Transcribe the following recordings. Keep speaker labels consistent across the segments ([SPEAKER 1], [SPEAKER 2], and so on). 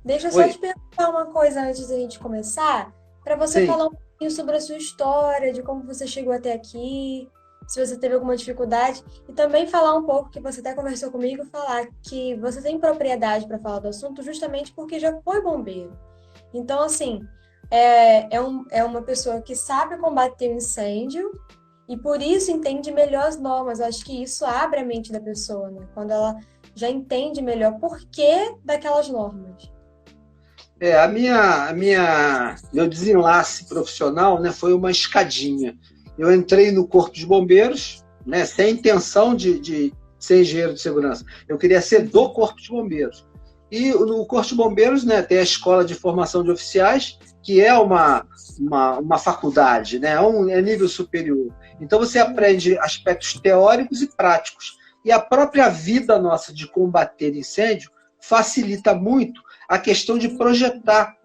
[SPEAKER 1] Deixa eu só
[SPEAKER 2] Oi,
[SPEAKER 1] te perguntar uma coisa antes da gente começar, para você
[SPEAKER 2] sim.
[SPEAKER 1] falar um pouquinho sobre a sua história, de como você chegou até aqui, se você teve alguma dificuldade, e também falar um pouco, que você até conversou comigo, falar que você tem propriedade para falar do assunto justamente porque já foi bombeiro. Então, assim, é uma pessoa que sabe combater o incêndio e por isso entende melhor as normas. Eu acho que isso abre a mente da pessoa, né? Quando ela já entende melhor o porquê daquelas normas.
[SPEAKER 2] Meu desenlace profissional, né, foi uma escadinha. Eu entrei no Corpo de Bombeiros, né, sem intenção de ser engenheiro de segurança. Eu queria ser do Corpo de Bombeiros. E no Corpo de Bombeiros, né, tem a Escola de Formação de Oficiais, que é uma faculdade, né, é nível superior. Então você aprende aspectos teóricos e práticos. E a própria vida nossa de combater incêndio facilita muito a questão de projetar,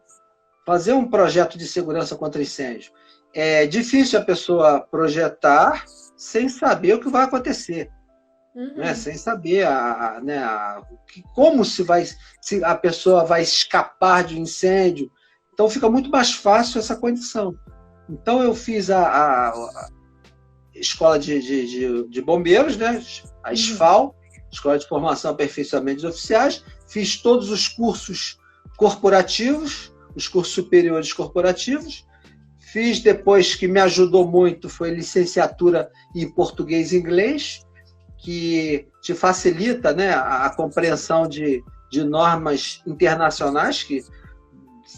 [SPEAKER 2] fazer um projeto de segurança contra incêndio. É difícil a pessoa projetar sem saber o que vai acontecer, né?
[SPEAKER 1] Uhum.
[SPEAKER 2] Sem saber como se a pessoa vai escapar de um incêndio. Então fica muito mais fácil essa condição. Então eu fiz a escola de bombeiros, né? A
[SPEAKER 1] Uhum.
[SPEAKER 2] SFAL, Escola de Formação e Aperfeiçoamento de Oficiais, fiz todos os cursos corporativos, os cursos superiores corporativos, fiz depois, que me ajudou muito, foi licenciatura em português e inglês, que te facilita, né, a compreensão de normas internacionais, que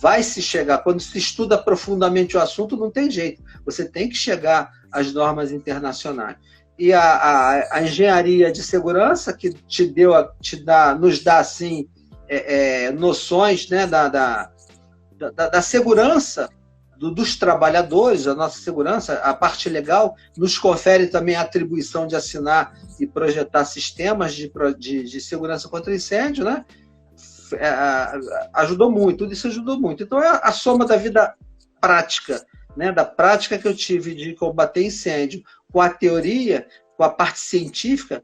[SPEAKER 2] vai se chegar, quando se estuda profundamente o assunto, não tem jeito, você tem que chegar às normas internacionais. E a engenharia de segurança, que nos dá assim, noções, né, da segurança dos trabalhadores, a nossa segurança, a parte legal, nos confere também a atribuição de assinar e projetar sistemas de segurança contra incêndio, né? Ajudou muito, tudo isso ajudou muito. Então, é a soma da vida prática, né, da prática que eu tive de combater incêndio, com a teoria, com a parte científica,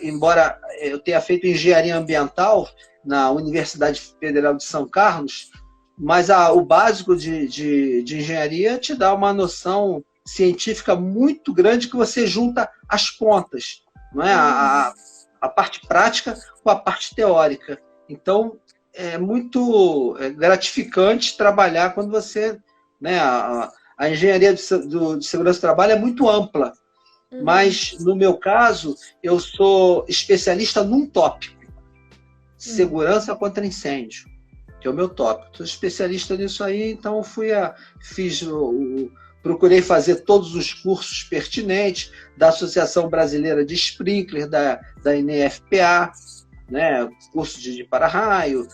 [SPEAKER 2] embora eu tenha feito engenharia ambiental na Universidade Federal de São Carlos, mas o básico de engenharia te dá uma noção científica muito grande, que você junta as pontas, não é?
[SPEAKER 1] Uhum.
[SPEAKER 2] A parte prática com a parte teórica. Então, é muito gratificante trabalhar quando você... Né, a engenharia de segurança do trabalho é muito ampla,
[SPEAKER 1] Uhum.
[SPEAKER 2] mas, no meu caso, eu sou especialista num tópico:
[SPEAKER 1] Uhum.
[SPEAKER 2] segurança contra incêndio, que é o meu tópico. Sou especialista nisso aí, então procurei fazer todos os cursos pertinentes da Associação Brasileira de Sprinkler, da NFPA, né, curso de para-raio,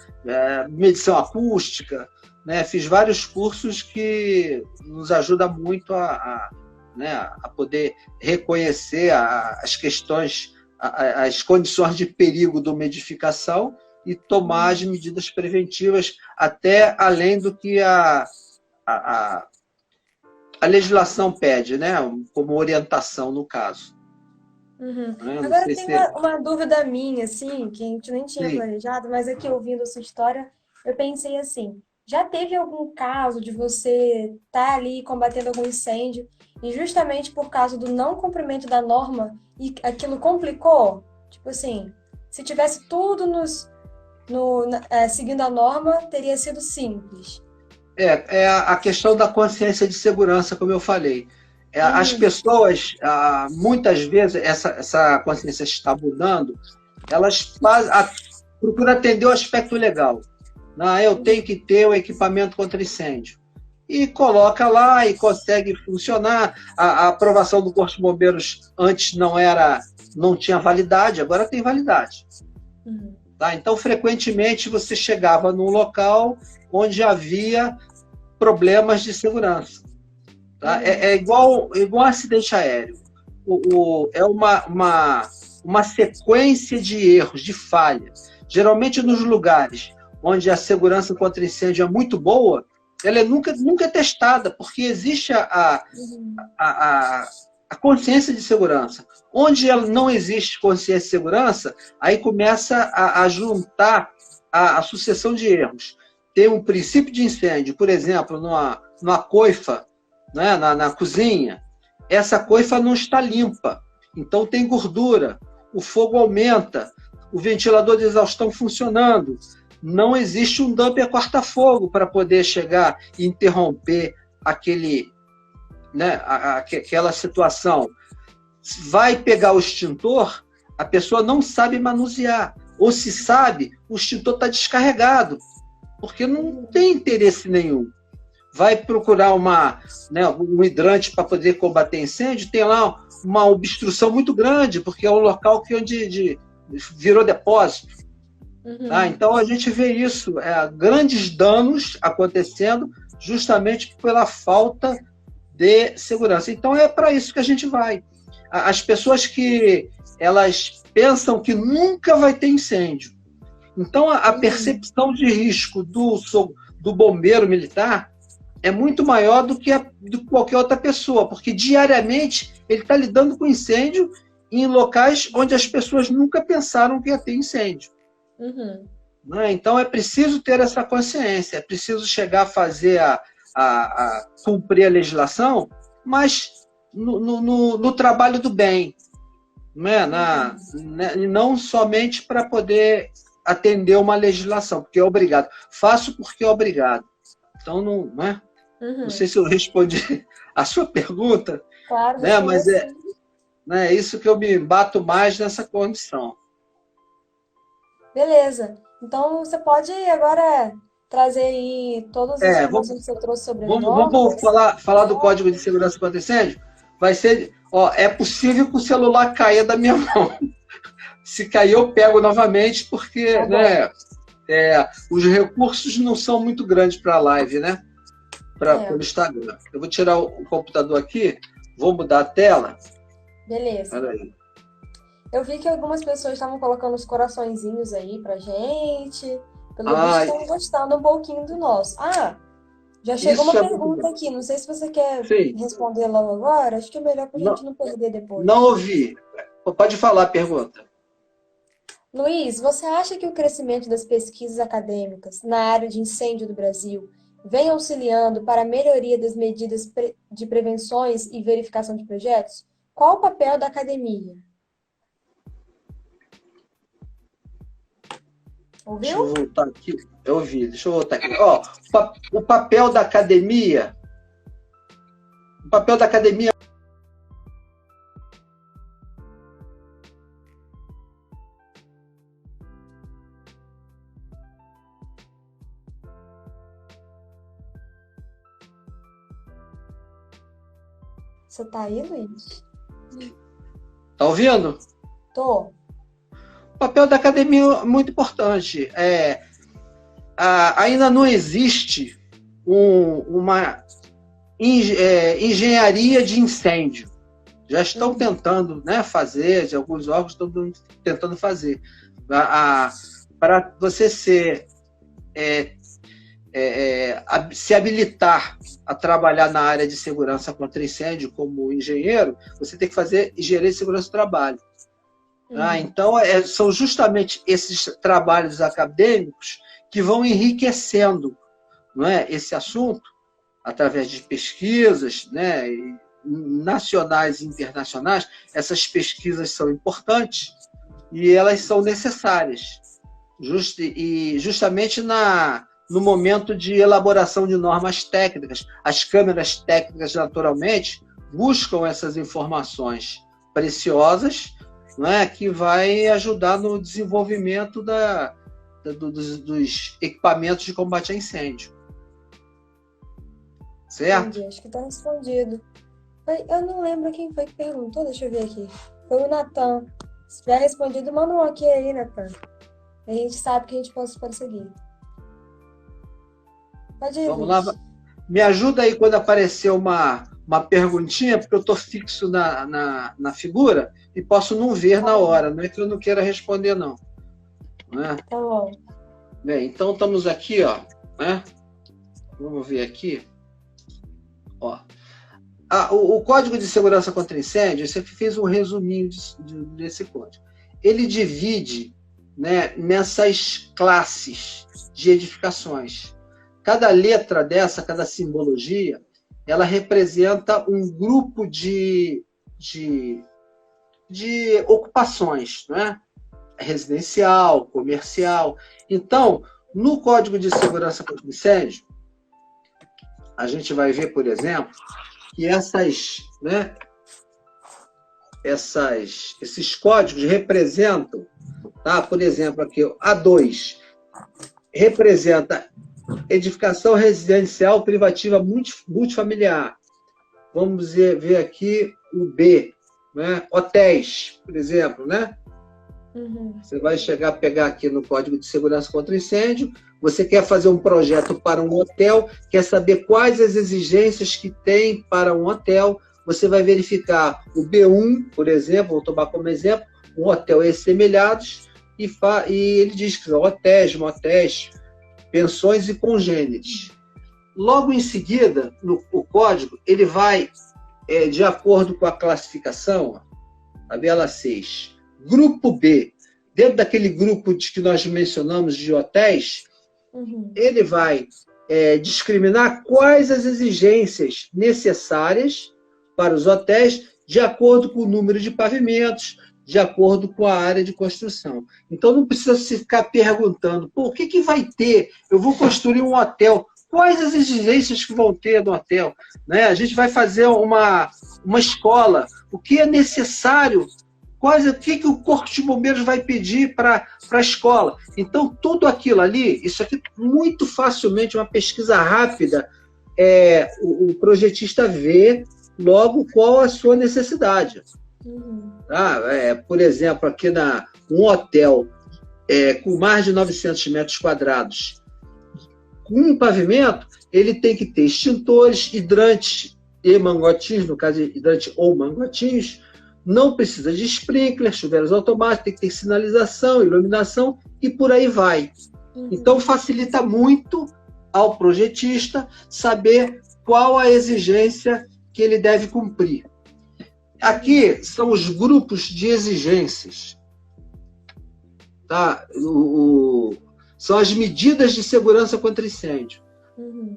[SPEAKER 2] medição acústica, né, fiz vários cursos que nos ajudam muito né, a poder reconhecer as questões, as condições de perigo de uma edificação e tomar as
[SPEAKER 1] Uhum.
[SPEAKER 2] medidas preventivas, até além do que a, a legislação pede, né, como orientação no caso.
[SPEAKER 1] Uhum.
[SPEAKER 2] Né? Não
[SPEAKER 1] Agora
[SPEAKER 2] sei
[SPEAKER 1] tem
[SPEAKER 2] se...
[SPEAKER 1] uma dúvida minha, assim, que a gente nem tinha
[SPEAKER 2] Sim.
[SPEAKER 1] planejado, mas aqui ouvindo a sua história, eu pensei assim, já teve algum caso de você estar ali combatendo algum incêndio e justamente por causa do não cumprimento da norma e aquilo complicou? Tipo assim, se tivesse tudo seguindo a norma, teria sido simples.
[SPEAKER 2] É a questão da consciência de segurança, como eu falei. As
[SPEAKER 1] Uhum.
[SPEAKER 2] pessoas, muitas vezes, essa consciência está mudando, elas procuram atender o aspecto legal. Eu
[SPEAKER 1] Uhum.
[SPEAKER 2] tenho que ter o equipamento contra incêndio. E coloca lá e consegue funcionar. A aprovação do Corpo de Bombeiros antes não tinha validade, agora tem validade.
[SPEAKER 1] Uhum.
[SPEAKER 2] Tá? Então, frequentemente, você chegava num local onde havia problemas de segurança. Tá?
[SPEAKER 1] Uhum.
[SPEAKER 2] É igual acidente aéreo. É uma sequência de erros, de falhas. Geralmente, nos lugares onde a segurança contra incêndio é muito boa, ela nunca é testada, porque existe
[SPEAKER 1] Uhum.
[SPEAKER 2] a, a consciência de segurança. Onde ela não existe consciência de segurança, aí começa a juntar a sucessão de erros tem um princípio de incêndio, por exemplo, numa coifa, né, na cozinha, essa coifa não está limpa, então tem gordura, o fogo aumenta, o ventilador de exaustão funcionando, não existe um dumper corta-fogo para poder chegar e interromper aquela situação. Vai pegar o extintor, a pessoa não sabe manusear, ou se sabe, o extintor está descarregado, porque não tem interesse nenhum. Vai procurar um hidrante para poder combater incêndio, tem lá uma obstrução muito grande, porque é um local onde virou depósito.
[SPEAKER 1] Uhum.
[SPEAKER 2] Tá? Então a gente vê isso, grandes danos acontecendo justamente pela falta de segurança. Então é para isso que a gente vai. As pessoas que elas pensam que nunca vai ter incêndio. Então a percepção de risco do bombeiro militar é muito maior do que de qualquer outra pessoa, porque diariamente ele está lidando com incêndio em locais onde as pessoas nunca pensaram que ia ter incêndio.
[SPEAKER 1] Uhum.
[SPEAKER 2] Né? Então é preciso ter essa consciência, é preciso chegar a fazer cumprir a legislação, mas no trabalho do bem, né? E não somente para poder atender uma legislação, porque é obrigado. Faço porque é obrigado. Então, não sei se eu respondi a sua pergunta,
[SPEAKER 1] Claro,
[SPEAKER 2] né? Mas é isso que eu me bato mais nessa condição.
[SPEAKER 1] Beleza. Então, você pode agora trazer aí todas as informações que você trouxe sobre as normas.
[SPEAKER 2] Vamos falar do Código de Segurança contra Incêndio? Vai ser, é possível que o celular caia da minha mão. Se cair, eu pego novamente, porque os recursos não são muito grandes para a live, né? Pelo Instagram. Eu vou tirar o computador aqui, vou mudar a tela.
[SPEAKER 1] Beleza.
[SPEAKER 2] Peraí.
[SPEAKER 1] Eu vi que algumas pessoas estavam colocando os coraçõezinhos aí pra gente. Pelo visto, estão gostando um pouquinho do nosso. Já chegou uma pergunta aqui. Não sei se você quer responder logo agora. Acho que é melhor pra gente não perder depois.
[SPEAKER 2] Não ouvi. Pode falar a pergunta.
[SPEAKER 1] Luiz, você acha que o crescimento das pesquisas acadêmicas na área de incêndio do Brasil vem auxiliando para a melhoria das medidas de prevenções e verificação de projetos? Qual o papel da academia? Ouviu?
[SPEAKER 2] Deixa eu voltar aqui. Eu ouvi, deixa eu voltar aqui. O papel da academia. O papel da academia.
[SPEAKER 1] Você tá aí, Luiz?
[SPEAKER 2] Tá ouvindo?
[SPEAKER 1] Tô.
[SPEAKER 2] O papel da academia é muito importante. Ainda não existe uma engenharia de incêndio. Já estão tentando fazer, alguns órgãos estão tentando fazer. Para você se habilitar a trabalhar na área de segurança contra incêndio como engenheiro, você tem que fazer engenharia de segurança do trabalho. Então, são justamente esses trabalhos acadêmicos que vão enriquecendo, esse assunto através de pesquisas, nacionais e internacionais. Essas pesquisas são importantes e elas são necessárias, justamente no momento de elaboração de normas técnicas. As câmeras técnicas, naturalmente, buscam essas informações preciosas, que vai ajudar no desenvolvimento dos equipamentos de combate a incêndio. Certo?
[SPEAKER 1] Entendi, acho que está respondido. Eu não lembro quem foi que perguntou, deixa eu ver aqui. Foi o Natan. Se tiver respondido, manda um ok aí, Natan. A gente sabe que a gente pode prosseguir. Pode ir,
[SPEAKER 2] Vamos
[SPEAKER 1] Luiz.
[SPEAKER 2] lá. Me ajuda aí quando aparecer uma perguntinha, porque eu estou fixo na figura e posso não ver na hora. Não é que eu não queira responder, não.
[SPEAKER 1] Tá bom.
[SPEAKER 2] Bem, então estamos aqui, Vamos ver aqui. O Código de Segurança contra Incêndio, você fez um resuminho desse código. Ele divide né, nessas classes de edificações. Cada letra dessa, cada simbologia, ela representa um grupo de ocupações, né? Residencial, comercial. Então, no Código de Segurança contra Incêndio, a gente vai ver, por exemplo, que né, esses códigos representam, tá? Por exemplo, aqui, A2 representa edificação residencial privativa multifamiliar. Vamos ver aqui o B, né? Hotéis, por exemplo, né?
[SPEAKER 1] Uhum.
[SPEAKER 2] Você vai pegar aqui no Código de Segurança contra Incêndio, você quer fazer um projeto para um hotel, quer saber quais as exigências que tem para um hotel, você vai verificar o B1, por exemplo, vou tomar como exemplo, um hotel assemelhados, e ele diz que são hotéis, motéis, pensões e congêneres. Logo em seguida, o código, ele vai, de acordo com a classificação, tabela 6, grupo B, dentro daquele grupo que nós mencionamos de hotéis, ele vai discriminar quais as exigências necessárias para os hotéis, de acordo com o número de pavimentos, de acordo com a área de construção. Então, não precisa se ficar perguntando, o que vai ter? Eu vou construir um hotel. Quais as exigências que vão ter no hotel? Né? A gente vai fazer uma escola. O que é necessário? O que o Corpo de Bombeiros vai pedir para a escola? Então, tudo aquilo ali, isso aqui muito facilmente, uma pesquisa rápida, o projetista vê logo qual a sua necessidade. Tá? Por exemplo, aqui um hotel com mais de 900 metros quadrados, com um pavimento, ele tem que ter extintores, hidrantes e mangotinhos, no caso, hidrante ou mangotinhos, não precisa de sprinkler, chuveiros automáticos, tem que ter sinalização, iluminação e por aí vai. Então, facilita muito ao projetista saber qual a exigência que ele deve cumprir. Aqui são os grupos de exigências. Tá? São as medidas de segurança contra incêndio.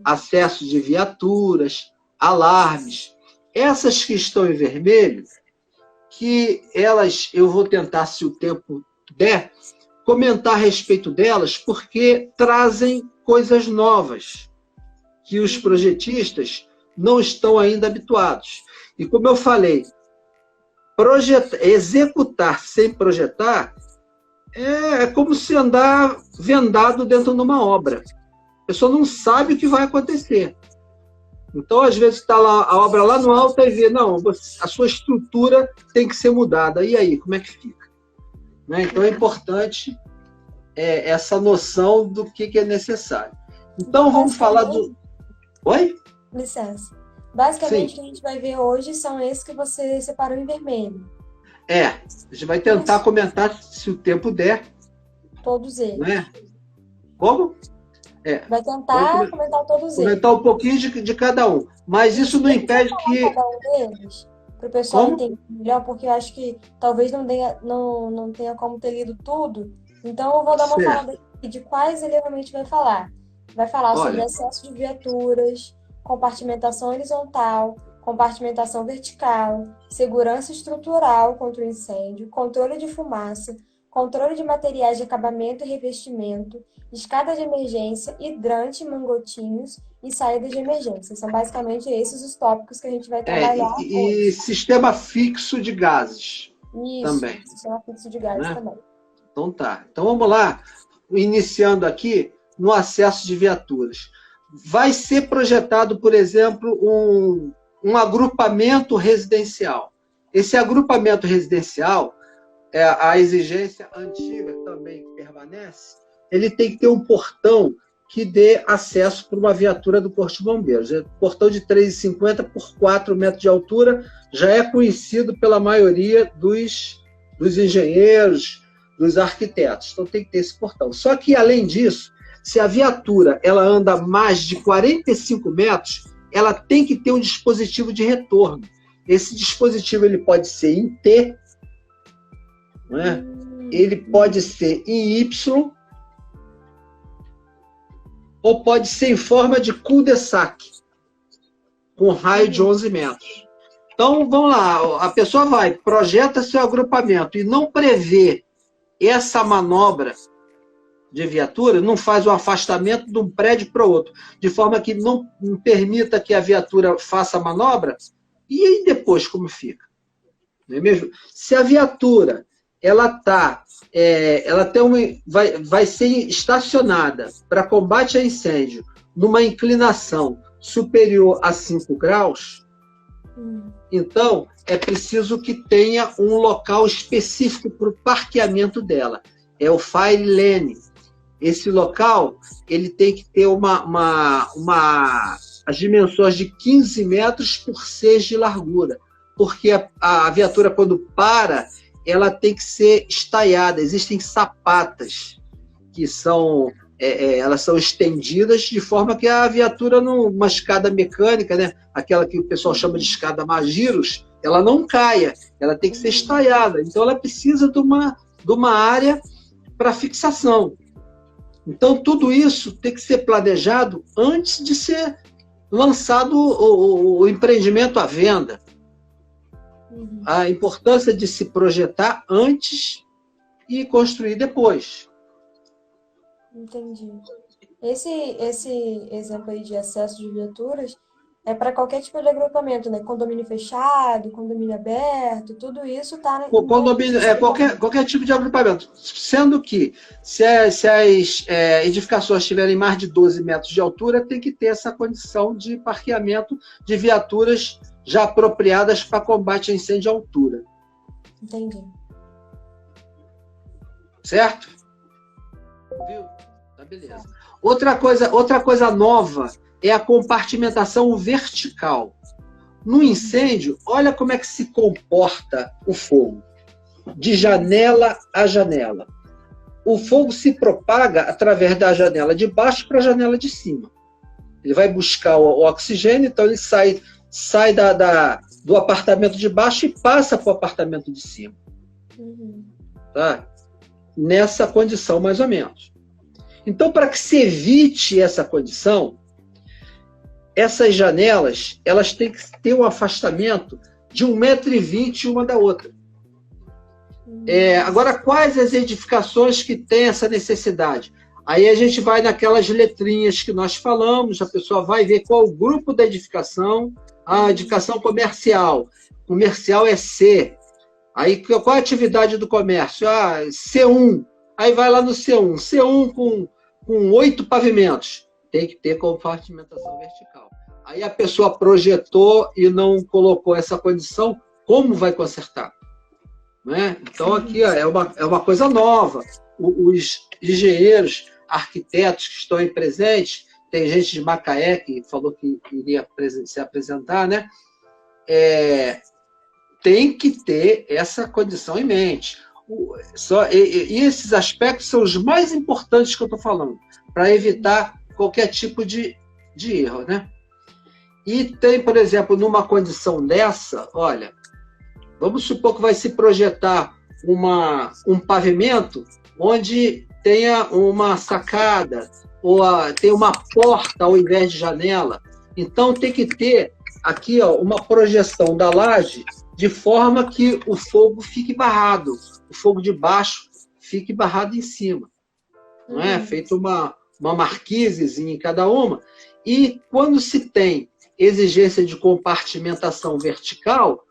[SPEAKER 2] Acesso de viaturas, alarmes. Essas que estão em vermelho, que eu vou tentar, se o tempo der, comentar a respeito delas, porque trazem coisas novas que os projetistas não estão ainda habituados. E como eu falei, executar sem projetar é como se andar vendado dentro de uma obra. A pessoa não sabe o que vai acontecer. Então, às vezes, está a obra lá no alto e vê, não, a sua estrutura tem que ser mudada. E aí, como é que fica? Né? Então, é importante essa noção do que é necessário. Então, vamos falar do... Oi?
[SPEAKER 1] Licença. Basicamente,
[SPEAKER 2] Sim.
[SPEAKER 1] o que a gente vai ver hoje são esses que você separou em vermelho.
[SPEAKER 2] A gente vai tentar comentar, se o tempo der.
[SPEAKER 1] Todos eles.
[SPEAKER 2] Né? Como?
[SPEAKER 1] Vai tentar comentar todos eles.
[SPEAKER 2] Comentar um pouquinho de cada um. Mas isso não impede que...
[SPEAKER 1] Cada um deles, para o pessoal entender melhor, porque eu acho que talvez não tenha como ter lido tudo. Então, eu vou dar uma falada aqui de quais ele realmente vai falar. Vai falar sobre acesso de viaturas, compartimentação horizontal, compartimentação vertical, segurança estrutural contra o incêndio, controle de fumaça, controle de materiais de acabamento e revestimento, escada de emergência, hidrante, mangotinhos e saída de emergência. São basicamente esses os tópicos que a gente vai trabalhar
[SPEAKER 2] e sistema fixo de gases.
[SPEAKER 1] Isso,
[SPEAKER 2] também.
[SPEAKER 1] Sistema fixo de gases também.
[SPEAKER 2] Então tá. Então vamos lá. Iniciando aqui no acesso de viaturas. Vai ser projetado, por exemplo, um agrupamento residencial. Esse agrupamento residencial, a exigência antiga também permanece, ele tem que ter um portão que dê acesso para uma viatura do Corpo de Bombeiros. Portão de 3,50 por 4 metros de altura já é conhecido pela maioria dos engenheiros, dos arquitetos. Então tem que ter esse portão. Só que, além disso, se a viatura ela anda mais de 45 metros, ela tem que ter um dispositivo de retorno. Esse dispositivo ele pode ser em T, não é? ele pode ser em Y ou pode ser em forma de cul-de-sac, com raio de 11 metros. Então, vamos lá, a pessoa projeta seu agrupamento e não prevê essa manobra de viatura, não faz o afastamento de um prédio para o outro, de forma que não permita que a viatura faça a manobra, e aí depois como fica? Não é mesmo? Se a viatura vai ser estacionada para combate a incêndio numa inclinação superior a 5 graus, então é preciso que tenha um local específico para o parqueamento dela. É o fire lane. Esse local ele tem que ter as dimensões de 15 metros por 6 de largura, porque a viatura, quando para, ela tem que ser estaiada. Existem sapatas que elas são estendidas de forma que a viatura, numa escada mecânica, né, aquela que o pessoal chama de escada Magiros, ela não caia, ela tem que ser estaiada. Então, ela precisa de uma área para fixação. Então, tudo isso tem que ser planejado antes de ser lançado o empreendimento à venda. A importância de se projetar antes e construir depois.
[SPEAKER 1] Entendi. Esse exemplo aí de acesso de viaturas é para qualquer tipo de agrupamento, né? Condomínio fechado, condomínio aberto, tudo isso está...
[SPEAKER 2] O condomínio, qualquer tipo de agrupamento. Sendo que, se as edificações tiverem mais de 12 metros de altura, tem que ter essa condição de parqueamento de viaturas já apropriadas para combate a incêndio à altura.
[SPEAKER 1] Entendi.
[SPEAKER 2] Certo? Viu? Tá, beleza. Outra coisa nova é a compartimentação vertical. No incêndio, olha como é que se comporta o fogo, de janela a janela. O fogo se propaga através da janela de baixo para a janela de cima. Ele vai buscar o oxigênio, então ele sai do apartamento de baixo e passa para o apartamento de cima. Tá? Nessa condição, mais ou menos. Então, para que se evite essa condição, essas janelas elas têm que ter um afastamento de 1,20 m uma da outra. Agora, quais as edificações que têm essa necessidade? Aí a gente vai naquelas letrinhas que nós falamos, a pessoa vai ver qual o grupo da edificação. A edificação comercial. Comercial é C. Aí, qual a atividade do comércio? C1. Aí vai lá no C1. C1 com 8 pavimentos. Tem que ter compartimentação vertical. Aí a pessoa projetou e não colocou essa condição, como vai consertar? Né? Então, aqui é uma coisa nova. Os engenheiros, arquitetos que estão aí presentes, tem gente de Macaé que falou que iria se apresentar, né? Tem que ter essa condição em mente. E esses aspectos são os mais importantes que eu estou falando, para evitar qualquer tipo de erro, né? E tem, por exemplo, numa condição dessa, olha, vamos supor que vai se projetar um pavimento onde tenha uma sacada, ou tem uma porta ao invés de janela. Então, tem que ter aqui uma projeção da laje de forma que o fogo fique barrado, o fogo de baixo fique barrado em cima. Não é? Feito uma marquisezinha em cada uma. E quando se tem exigência de compartimentação vertical,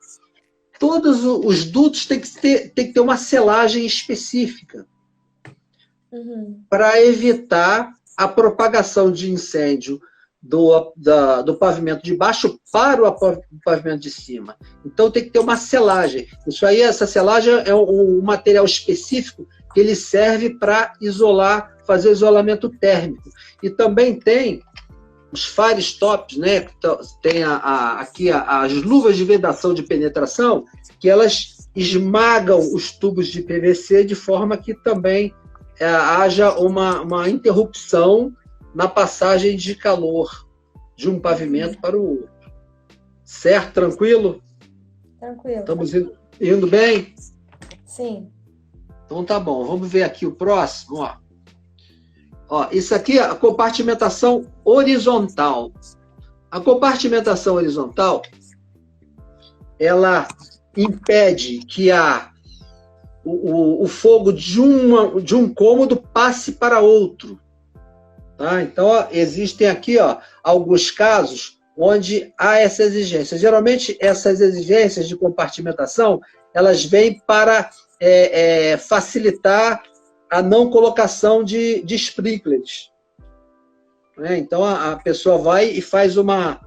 [SPEAKER 2] todos os dutos têm que ter uma selagem específica para evitar a propagação de incêndio do pavimento de baixo para o pavimento de cima. Então tem que ter uma selagem. Isso aí, essa selagem é um material específico que ele serve para isolar, fazer isolamento térmico. E também tem os fire stops, né? Tem aqui as luvas de vedação de penetração, que elas esmagam os tubos de PVC de forma que também haja uma interrupção na passagem de calor de um pavimento para o outro. Certo? Tranquilo?
[SPEAKER 1] Tranquilo.
[SPEAKER 2] Estamos indo bem?
[SPEAKER 1] Sim.
[SPEAKER 2] Então tá bom, vamos ver aqui o próximo. Ó, isso aqui é a compartimentação horizontal. A compartimentação horizontal, ela impede que o fogo de um cômodo passe para outro. Tá? Então, ó, existem aqui alguns casos onde há essa exigência. Geralmente, essas exigências de compartimentação, elas vêm para facilitar a não colocação de sprinklers. Então, a pessoa vai e faz uma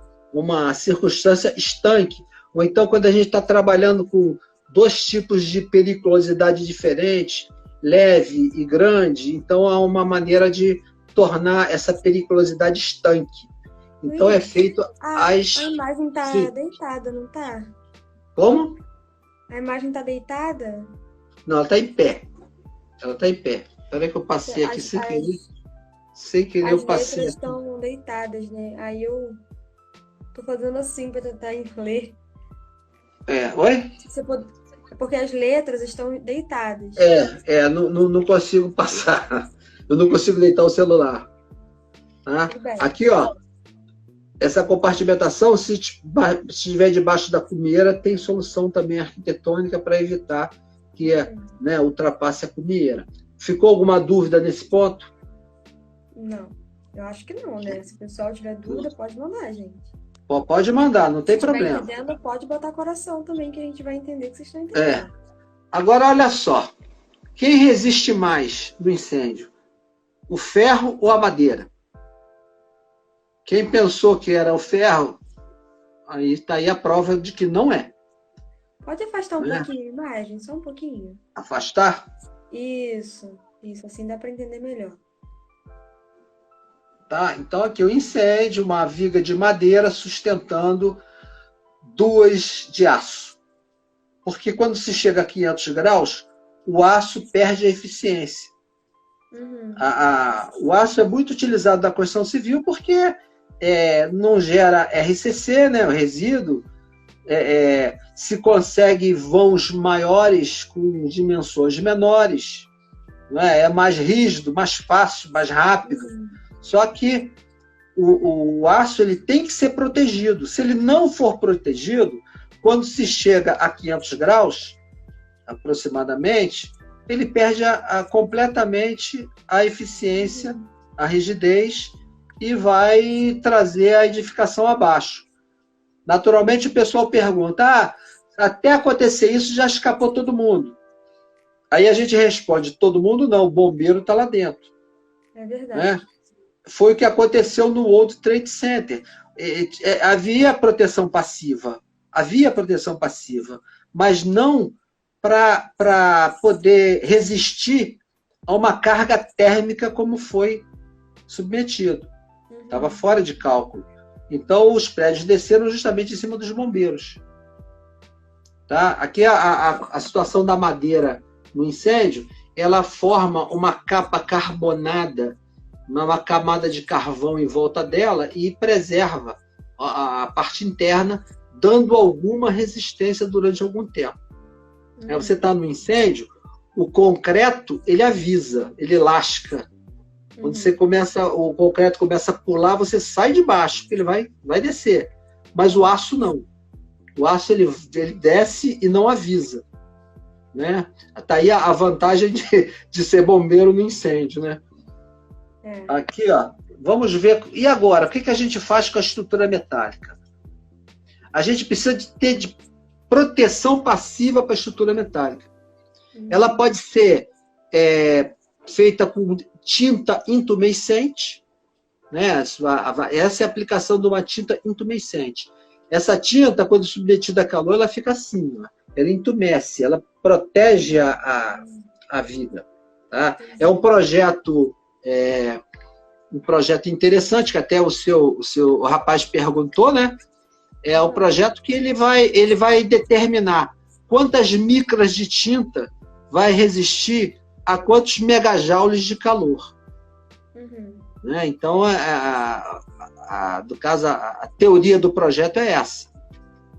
[SPEAKER 2] circunstância estanque. Ou então, quando a gente está trabalhando com 2 tipos de periculosidade diferentes, leve e grande, então há uma maneira de tornar essa periculosidade estanque. Então, é feito
[SPEAKER 1] a imagem está deitada, não está?
[SPEAKER 2] Como?
[SPEAKER 1] A imagem está deitada?
[SPEAKER 2] Não, ela está em pé. Ela está em pé. Espera que eu passei aqui sem querer. Sem querer eu passei.
[SPEAKER 1] As letras estão deitadas, né? Aí eu tô fazendo assim para tentar ler.
[SPEAKER 2] Oi?
[SPEAKER 1] É porque as letras estão deitadas.
[SPEAKER 2] Não consigo passar. Eu não consigo deitar o celular. Tá? Aqui, ó. Essa compartimentação, se estiver debaixo da cumeira, tem solução também arquitetônica para evitar que ultrapasse a cumeira. Ficou alguma dúvida nesse ponto?
[SPEAKER 1] Não, eu acho que não, né? Se o pessoal tiver dúvida, pode mandar, gente.
[SPEAKER 2] Pode mandar, não tem problema.
[SPEAKER 1] Se entendendo, pode botar coração também, que a gente vai entender que vocês estão entendendo.
[SPEAKER 2] Agora, olha só. Quem resiste mais no incêndio? O ferro ou a madeira? Quem pensou que era o ferro, aí está aí a prova de que não é.
[SPEAKER 1] Pode afastar um pouquinho a imagem, só um pouquinho.
[SPEAKER 2] Afastar?
[SPEAKER 1] Isso, assim dá para entender melhor.
[SPEAKER 2] Tá, então aqui o incêndio, uma viga de madeira sustentando 2 de aço. Porque quando se chega a 500 graus, o aço perde a eficiência. O aço é muito utilizado na construção civil porque não gera RCC, né, o resíduo. Se consegue vãos maiores com dimensões menores, né? É mais rígido, mais fácil, mais rápido. Só que o aço ele tem que ser protegido. Se ele não for protegido, quando se chega a 500 graus, aproximadamente, ele perde completamente a eficiência, a rigidez, e vai trazer a edificação abaixo. Naturalmente, o pessoal pergunta, até acontecer isso, já escapou todo mundo. Aí a gente responde, todo mundo não, o bombeiro está lá dentro.
[SPEAKER 1] É verdade.
[SPEAKER 2] Foi o que aconteceu no World Trade Center. Havia proteção passiva, mas não para poder resistir a uma carga térmica como foi submetido. Estava fora de cálculo. Então, os prédios desceram justamente em cima dos bombeiros. Tá? Aqui a situação da madeira no incêndio, ela forma uma capa carbonada, uma camada de carvão em volta dela e preserva a parte interna, dando alguma resistência durante algum tempo. Você está no incêndio, o concreto, ele avisa, ele lasca. Quando o concreto começa a pular, você sai de baixo, porque ele vai descer. Mas o aço não. O aço ele desce e não avisa. Né? Tá aí a vantagem de ser bombeiro no incêndio. Né? Aqui, ó, vamos ver. E agora, o que a gente faz com a estrutura metálica? A gente precisa de proteção passiva para a estrutura metálica. Ela pode ser feita com tinta intumescente, né? Essa é a aplicação de uma tinta intumescente. Essa tinta, quando submetida a calor, ela fica assim, ó. Ela entumece, ela protege a vida. Tá? É um projeto interessante, que até o rapaz perguntou, né? É um projeto que ele vai determinar quantas micras de tinta vai resistir a quantos megajoules de calor. Né? Então, no caso, a teoria do projeto é essa.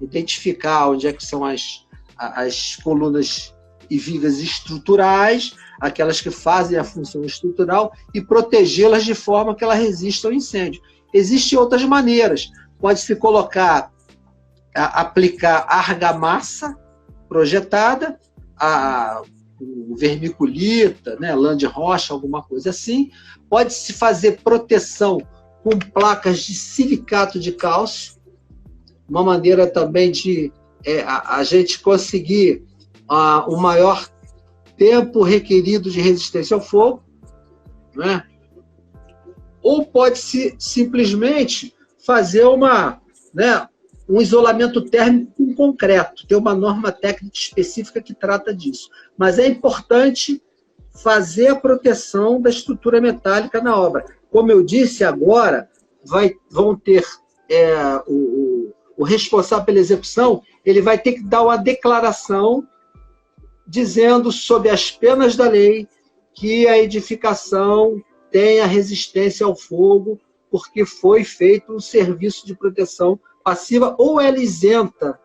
[SPEAKER 2] Identificar onde é que são as colunas e vigas estruturais, aquelas que fazem a função estrutural, e protegê-las de forma que ela resista ao incêndio. Existem outras maneiras. Pode-se aplicar argamassa projetada, vermiculita, né, lã de rocha, alguma coisa assim. Pode-se fazer proteção com placas de silicato de cálcio, uma maneira também de a gente conseguir o maior tempo requerido de resistência ao fogo, né? Ou pode-se simplesmente fazer um isolamento térmico com concreto. Tem uma norma técnica específica que trata disso. Mas é importante fazer a proteção da estrutura metálica na obra. Como eu disse, agora vão ter o responsável pela execução, ele vai ter que dar uma declaração dizendo, sob as penas da lei, que a edificação tenha resistência ao fogo, porque foi feito um serviço de proteção passiva, ou ela isenta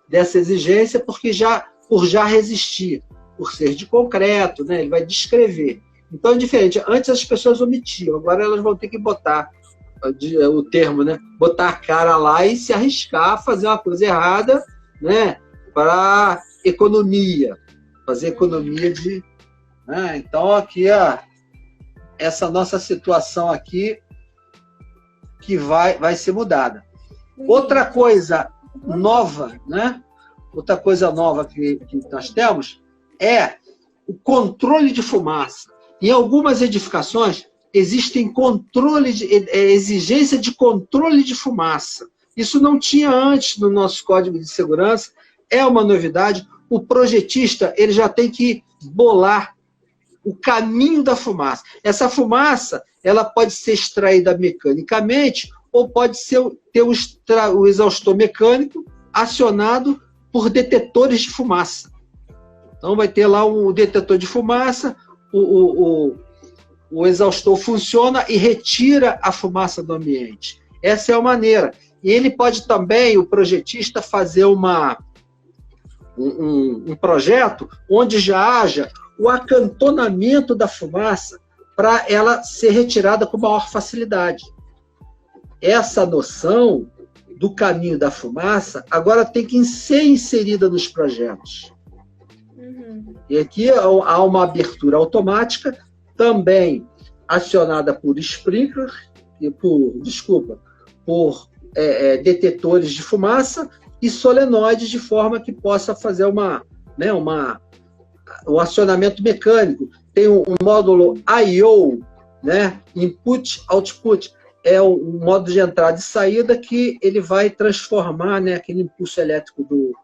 [SPEAKER 2] dessa exigência por já resistir, por ser de concreto, né? Ele vai descrever. Então é diferente. Antes as pessoas omitiam, agora elas vão ter que botar o termo, né? Botar a cara lá e se arriscar a fazer uma coisa errada, né? Para economia, fazer economia de... Né? Então aqui essa nossa situação aqui que vai ser mudada. Outra coisa nova, né? Outra coisa nova que nós temos é o controle de fumaça. Em algumas edificações existem exigência de controle de fumaça. Isso não tinha antes no nosso Código de Segurança, é uma novidade. O projetista ele já tem que bolar o caminho da fumaça. Essa fumaça ela pode ser extraída mecanicamente ou pode ter o exaustor mecânico acionado por detetores de fumaça. Então vai ter lá um detetor de fumaça, o exaustor funciona e retira a fumaça do ambiente. Essa é a maneira. E ele pode também, o projetista, fazer um projeto onde já haja o acantonamento da fumaça para ela ser retirada com maior facilidade. Essa noção do caminho da fumaça agora tem que ser inserida nos projetos. E aqui há uma abertura automática, também acionada por sprinkler, por detetores de fumaça e solenoides, de forma que possa fazer o acionamento mecânico. Tem um módulo I/O, né? Input, Output, é um modo de entrada e saída que ele vai transformar, né, aquele impulso elétrico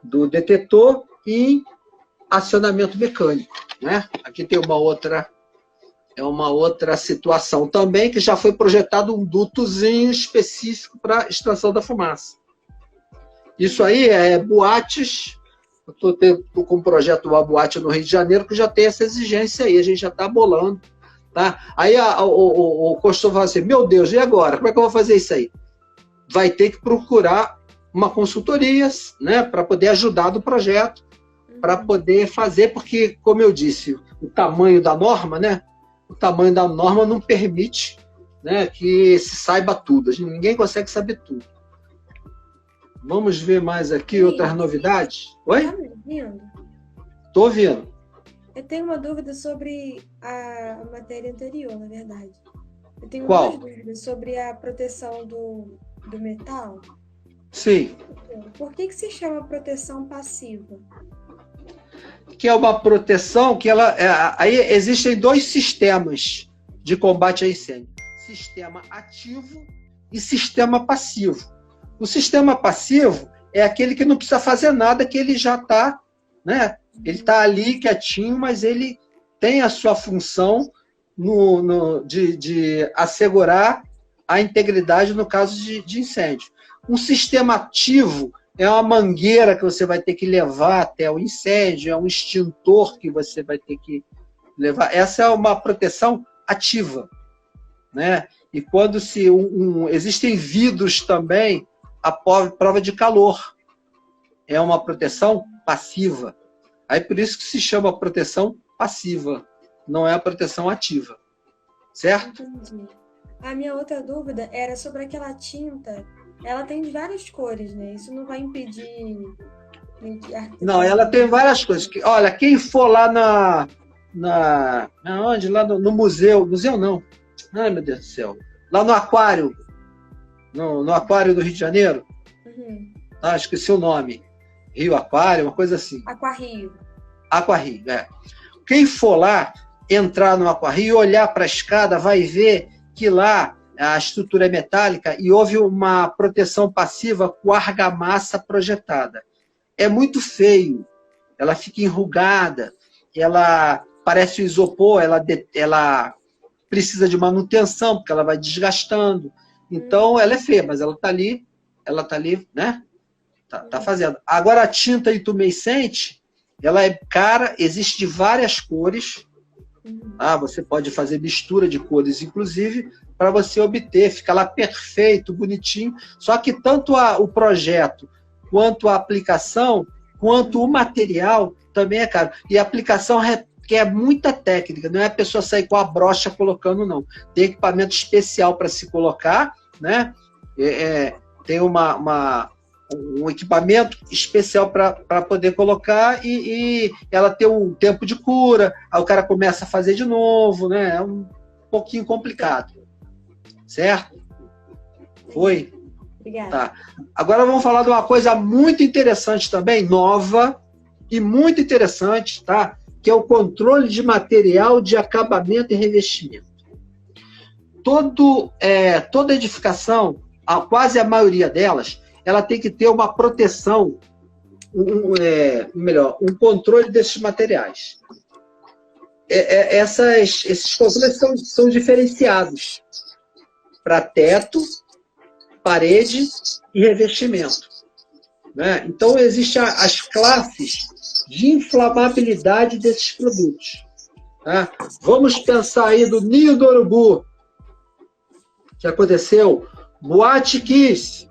[SPEAKER 2] do detetor em acionamento mecânico, né? Aqui tem uma outra situação também, que já foi projetado um dutozinho específico para extração da fumaça. Isso aí é boates. Eu estou com um projeto, uma boate no Rio de Janeiro, que já tem essa exigência aí, a gente já está bolando. Tá? Aí o consultor fala assim, meu Deus, e agora? Como é que eu vou fazer isso aí? Vai ter que procurar uma consultoria, né, para poder ajudar do projeto, para poder fazer, porque, como eu disse, o tamanho da norma, né, o tamanho da norma não permite, né, que se saiba tudo. Ninguém consegue saber tudo. Vamos ver mais aqui. Sim. Outras novidades? Oi?
[SPEAKER 1] Tá me ouvindo?
[SPEAKER 2] Estou ouvindo.
[SPEAKER 1] Eu tenho uma dúvida sobre a matéria anterior, na verdade. Eu tenho
[SPEAKER 2] Qual?
[SPEAKER 1] duas dúvidas sobre a proteção do metal.
[SPEAKER 2] Sim.
[SPEAKER 1] Por que se chama proteção passiva?
[SPEAKER 2] Que é uma proteção que aí existem dois sistemas de combate a incêndio. Sistema ativo e sistema passivo. O sistema passivo é aquele que não precisa fazer nada, que ele já está, né? Ele está ali quietinho, mas ele tem a sua função de assegurar a integridade no caso de incêndio. Um sistema ativo é uma mangueira que você vai ter que levar até o incêndio, é um extintor que você vai ter que levar. Essa é uma proteção ativa, né? E quando existem vidros também, a prova de calor é uma proteção passiva. Aí por isso que se chama proteção passiva, não é a proteção ativa. Certo?
[SPEAKER 1] Entendi. A minha outra dúvida era sobre aquela tinta. Ela tem de várias cores, né? Isso não vai impedir
[SPEAKER 2] Não, ela tem várias coisas. Olha, quem for lá onde? Lá no museu não. Ai, meu Deus do céu. Lá no aquário, no aquário do Rio de Janeiro.
[SPEAKER 1] Uhum.
[SPEAKER 2] Ah, esqueci o nome. Rio Aquário, uma coisa assim.
[SPEAKER 1] Aquarrio.
[SPEAKER 2] Aquarrio, é. Quem for lá, entrar no Aquarrio e olhar para a escada, vai ver que lá a estrutura é metálica e houve uma proteção passiva com argamassa projetada. É muito feio. Ela fica enrugada, ela parece o isopor, ela precisa de manutenção, porque ela vai desgastando. Então, ela é feia, mas ela está ali, né? Tá fazendo. Agora, a tinta intumescente, ela é cara, existe de várias cores. Você pode fazer mistura de cores, inclusive, para você obter. Fica lá perfeito, bonitinho. Só que tanto o projeto, quanto a aplicação, quanto o material, também é caro. E a aplicação requer muita técnica. Não é a pessoa sair com a brocha colocando, não. Tem equipamento especial para se colocar, né? Tem um equipamento especial para poder colocar e ela tem um tempo de cura, aí o cara começa a fazer de novo, né? É um pouquinho complicado. Certo? Foi?
[SPEAKER 1] Obrigada.
[SPEAKER 2] Tá. Agora vamos falar de uma coisa muito interessante também, nova e muito interessante, tá? Que é o controle de material de acabamento e revestimento. Toda edificação, quase a maioria delas, ela tem que ter uma proteção, um controle desses materiais. Esses controles são diferenciados para teto, parede e revestimento. Né? Então, existem as classes de inflamabilidade desses produtos. Tá? Vamos pensar aí do Ninho do Urubu, que aconteceu, Boate Kiss,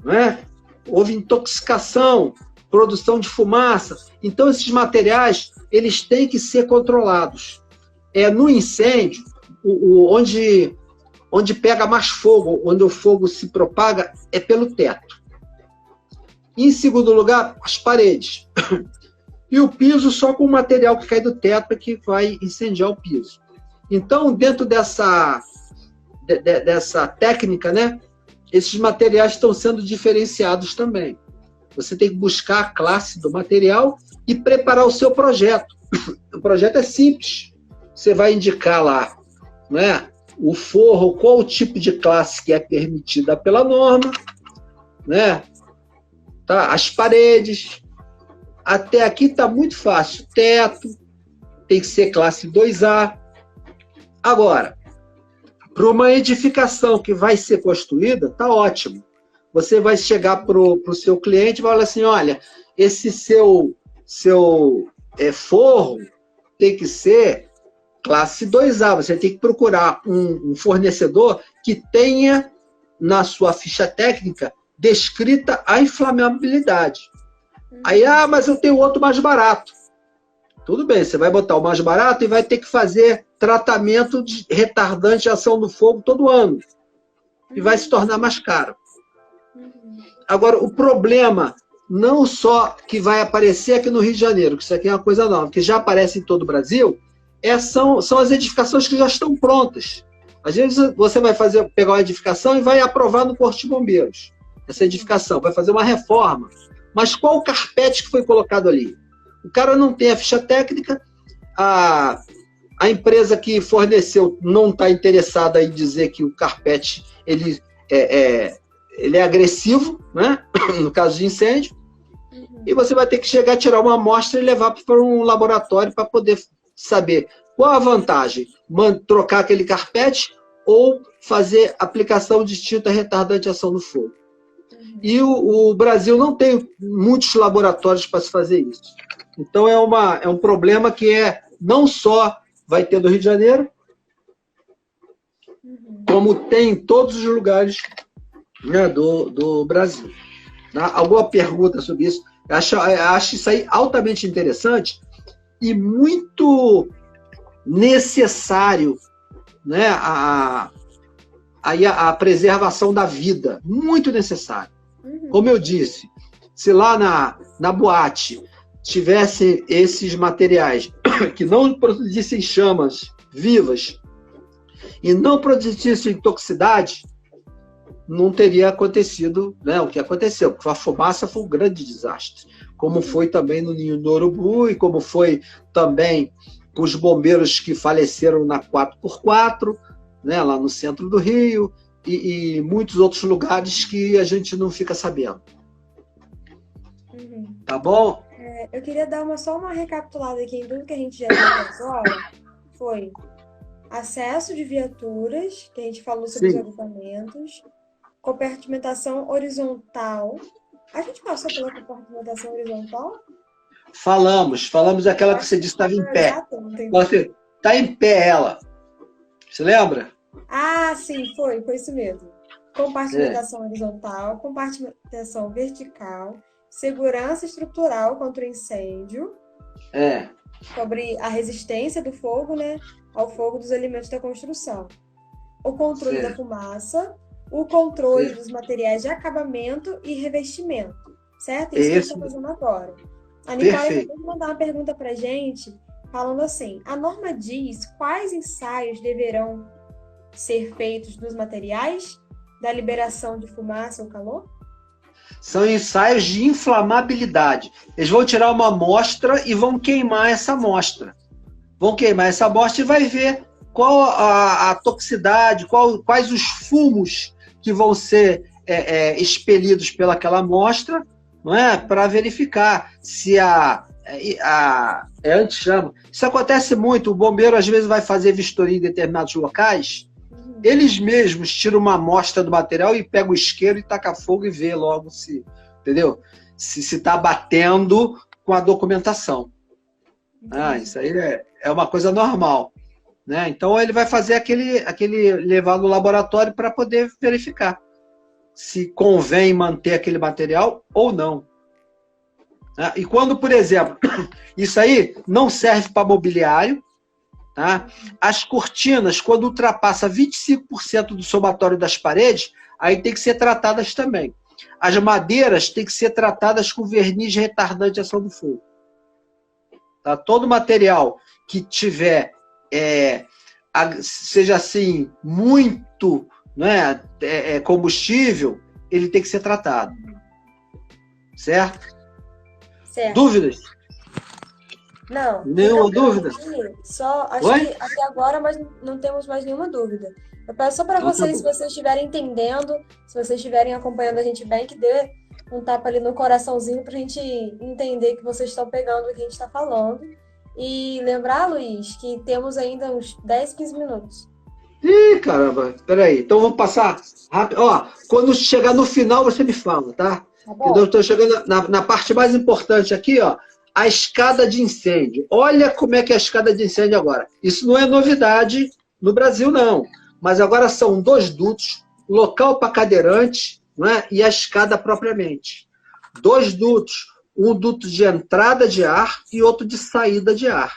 [SPEAKER 2] né? Houve intoxicação, produção de fumaça. Então, esses materiais, eles têm que ser controlados. No incêndio, onde pega mais fogo, onde o fogo se propaga, é pelo teto. Em segundo lugar, as paredes. E o piso só com o material que cai do teto é que vai incendiar o piso. Então, dentro dessa técnica, né? Esses materiais estão sendo diferenciados também. Você tem que buscar a classe do material e preparar o seu projeto. O projeto é simples. Você vai indicar lá, né, o forro, qual o tipo de classe que é permitida pela norma, né? Tá? As paredes. Até aqui está muito fácil. Teto tem que ser classe 2A. Agora, para uma edificação que vai ser construída, está ótimo. Você vai chegar para o seu cliente e vai falar assim, olha, esse seu forro tem que ser classe 2A. Você tem que procurar um fornecedor que tenha na sua ficha técnica descrita a inflamabilidade. Aí, mas eu tenho outro mais barato. Tudo bem, você vai botar o mais barato e vai ter que fazer tratamento de retardante de ação do fogo todo ano. E vai se tornar mais caro. Agora, o problema, não só que vai aparecer aqui no Rio de Janeiro, que isso aqui é uma coisa nova, que já aparece em todo o Brasil, são as edificações que já estão prontas. Às vezes você vai pegar uma edificação e vai aprovar no Corpo de Bombeiros. Essa edificação, vai fazer uma reforma. Mas qual o carpete que foi colocado ali? O cara não tem a ficha técnica, a empresa que forneceu não está interessada em dizer que o carpete ele é agressivo, né? No caso de incêndio, e você vai ter que chegar, tirar uma amostra e levar para um laboratório para poder saber qual a vantagem, trocar aquele carpete ou fazer aplicação de tinta retardante de ação do fogo. E o Brasil não tem muitos laboratórios para se fazer isso. Então, é um problema que não só vai ter no Rio de Janeiro, como tem em todos os lugares, né, do Brasil. Tá? Alguma pergunta sobre isso? Eu acho isso aí altamente interessante e muito necessário, né, a preservação da vida. Muito necessário. Como eu disse, se lá na boate tivesse esses materiais que não produzissem chamas vivas e não produzissem toxicidade, não teria acontecido, né, o que aconteceu, porque a fumaça foi um grande desastre, como foi também no Ninho do Urubu e como foi também com os bombeiros que faleceram na 4x4, né, lá no centro do Rio, e muitos outros lugares que a gente não fica sabendo. Tá bom?
[SPEAKER 1] Eu queria dar só uma recapitulada aqui em tudo que a gente já viu até agora. Foi acesso de viaturas, que a gente falou sobre os agrupamentos, compartimentação horizontal. A gente passou pela compartimentação horizontal?
[SPEAKER 2] Falamos daquela que você disse que estava em pé. Você está em pé, ela. Você lembra?
[SPEAKER 1] Ah, sim, foi isso mesmo. Compartimentação horizontal, compartimentação vertical, segurança estrutural contra o incêndio, sobre a resistência do fogo, né, ao fogo dos elementos da construção, o controle da fumaça, o controle dos materiais de acabamento e revestimento, certo? Isso que a gente está fazendo agora. A Nicole vai mandar uma pergunta para a gente, falando assim, a norma diz quais ensaios deverão ser feitos dos materiais da liberação de fumaça ou calor?
[SPEAKER 2] São ensaios de inflamabilidade. Eles vão tirar uma amostra e vão queimar essa amostra. E vai ver qual a toxicidade, quais os fumos que vão ser expelidos pelaquela amostra, não é? Para verificar se antes chama. Isso acontece muito. O bombeiro às vezes vai fazer vistoria em determinados locais. Eles mesmos tiram uma amostra do material e pegam o isqueiro e taca fogo e vê logo se, entendeu? Se está batendo com a documentação. Isso aí é uma coisa normal, né? Então ele vai fazer aquele levar no laboratório para poder verificar se convém manter aquele material ou não. E quando, por exemplo, isso aí não serve para mobiliário, tá? As cortinas, quando ultrapassa 25% do somatório das paredes, aí tem que ser tratadas também. As madeiras têm que ser tratadas com verniz retardante de ação do fogo. Tá? Todo material que tiver, seja assim, muito, né, combustível, ele tem que ser tratado. Certo? Dúvidas?
[SPEAKER 1] Não.
[SPEAKER 2] Nenhuma dúvida?
[SPEAKER 1] Acho que até agora, mas não temos mais nenhuma dúvida. Eu peço só para vocês, se vocês estiverem entendendo, se vocês estiverem acompanhando a gente bem, que dê um tapa ali no coraçãozinho para a gente entender que vocês estão pegando o que a gente está falando. E lembrar, Luiz, que temos ainda uns 10, 15 minutos.
[SPEAKER 2] Ih, caramba, peraí. Então vamos passar rápido. Ó, quando chegar no final, você me fala, tá? Eu estou chegando na parte mais importante aqui, ó. A escada de incêndio. Olha como é que é a escada de incêndio agora. Isso não é novidade no Brasil, não. Mas agora são 2 dutos, local para cadeirante, não é? E a escada propriamente. 2 dutos. Um duto de entrada de ar e outro de saída de ar.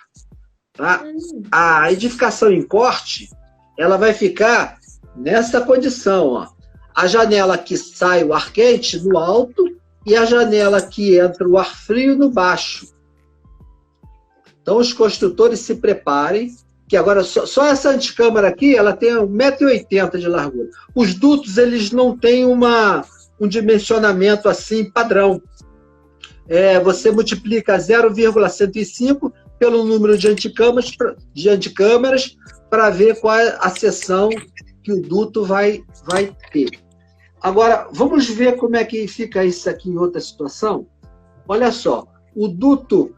[SPEAKER 2] Tá? A edificação em corte, ela vai ficar nessa condição, ó. A janela que sai o ar quente no alto e a janela que entra o ar frio no baixo. Então, os construtores se preparem, que agora só essa anticâmara aqui, ela tem 1,80 m de largura. Os dutos, eles não têm um dimensionamento assim padrão. Você multiplica 0,105 pelo número de anticâmaras para ver qual é a seção que o duto vai ter. Agora, vamos ver como é que fica isso aqui em outra situação? Olha só, o duto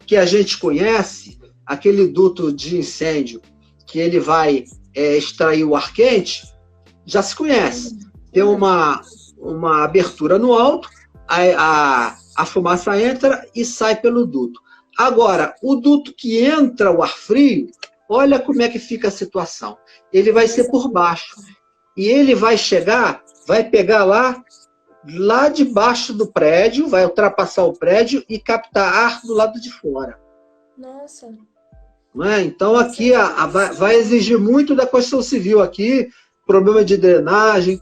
[SPEAKER 2] que a gente conhece, aquele duto de incêndio, que ele vai extrair o ar quente, já se conhece. Tem uma abertura no alto, a fumaça entra e sai pelo duto. Agora, o duto que entra o ar frio, olha como é que fica a situação. Ele vai ser por baixo. E ele vai chegar, vai pegar lá lá debaixo do prédio, vai ultrapassar o prédio e captar ar do lado de fora.
[SPEAKER 1] Nossa.
[SPEAKER 2] Então, aqui vai exigir muito da construção civil aqui, problema de drenagem,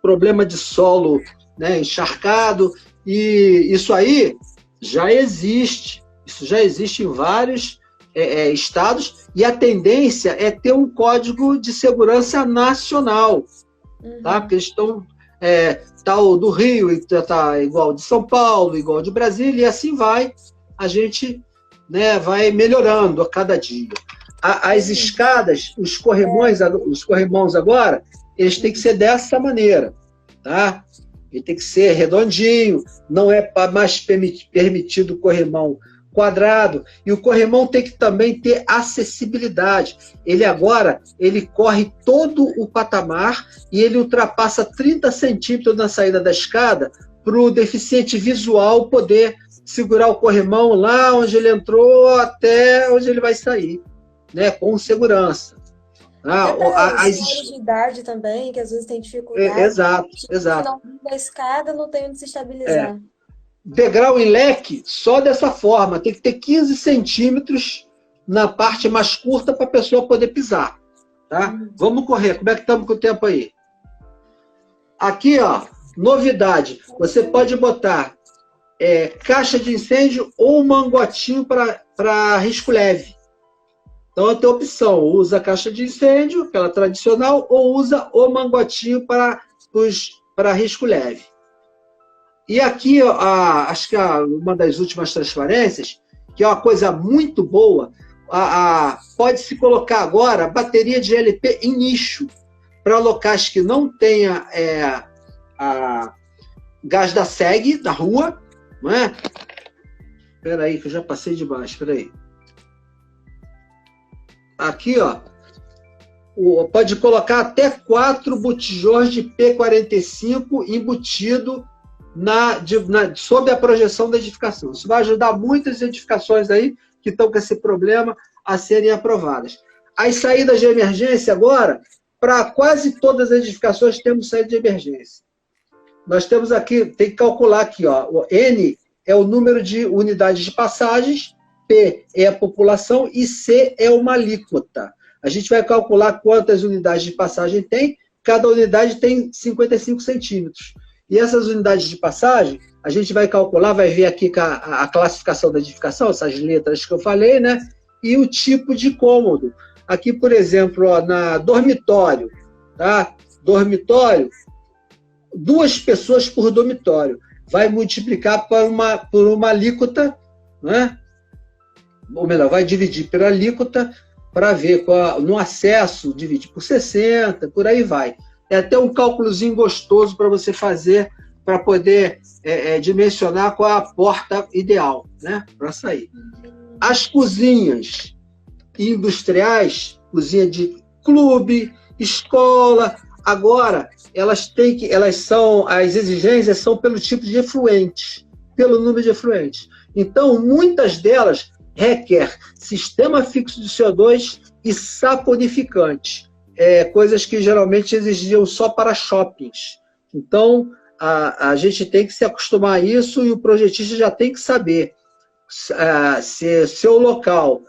[SPEAKER 2] problema de solo, né, encharcado, e isso aí já existe. Isso já existe em vários estados, e a tendência é ter um código de segurança nacional, tá? Porque eles estão... tá o do Rio, tá igual de São Paulo, igual de Brasília, e assim vai, a gente, né, vai melhorando a cada dia. As escadas, os corrimãos agora, eles têm que ser dessa maneira, tá? Ele tem que ser redondinho, não é mais permitido o corrimão quadrado, e o corrimão tem que também ter acessibilidade. Ele agora, ele corre todo o patamar e ele ultrapassa 30 centímetros na saída da escada para o deficiente visual poder segurar o corrimão lá onde ele entrou até onde ele vai sair, né, com segurança.
[SPEAKER 1] As de idade também, que às vezes tem dificuldade.
[SPEAKER 2] Exato.
[SPEAKER 1] Se não da escada, não tem onde se estabilizar.
[SPEAKER 2] Degrau em leque, só dessa forma. Tem que ter 15 centímetros na parte mais curta para a pessoa poder pisar. Tá? Vamos correr. Como é que estamos com o tempo aí? Aqui, ó, novidade. Você pode botar caixa de incêndio ou mangotinho para risco leve. Então, tem a opção. Usa a caixa de incêndio, aquela tradicional, ou usa o mangotinho para risco leve. E aqui, acho que uma das últimas transparências, que é uma coisa muito boa, pode-se colocar agora bateria de GLP em nicho, para locais que não tenha gás da SEG, da rua, não é? Espera aí, que eu já passei de baixo, espera aí. Aqui, ó, pode colocar até 4 botijões de P45 embutido sob a projeção da edificação. Isso vai ajudar muitas edificações aí que estão com esse problema a serem aprovadas. As saídas de emergência agora, para quase todas as edificações temos saída de emergência. Nós temos aqui, tem que calcular aqui, ó, o N é o número de unidades de passagens, P é a população e C é uma alíquota. A gente vai calcular quantas unidades de passagem tem, cada unidade tem 55 centímetros. E essas unidades de passagem, a gente vai calcular, vai ver aqui a classificação da edificação, essas letras que eu falei, né? E o tipo de cômodo. Aqui, por exemplo, ó, na dormitório, tá? Dormitório, 2 pessoas por dormitório. Vai multiplicar por uma alíquota, né? Ou melhor, vai dividir pela alíquota para ver no acesso, dividir por 60, por aí vai. É até um cálculozinho gostoso para você fazer, para poder dimensionar qual é a porta ideal, né, para sair. As cozinhas industriais, cozinha de clube, escola, agora as exigências são pelo tipo de efluentes, pelo número de efluentes. Então, muitas delas requer sistema fixo de CO2 e saponificante. Coisas que geralmente exigiam só para shoppings. Então, a gente tem que se acostumar a isso e o projetista já tem que saber se seu local,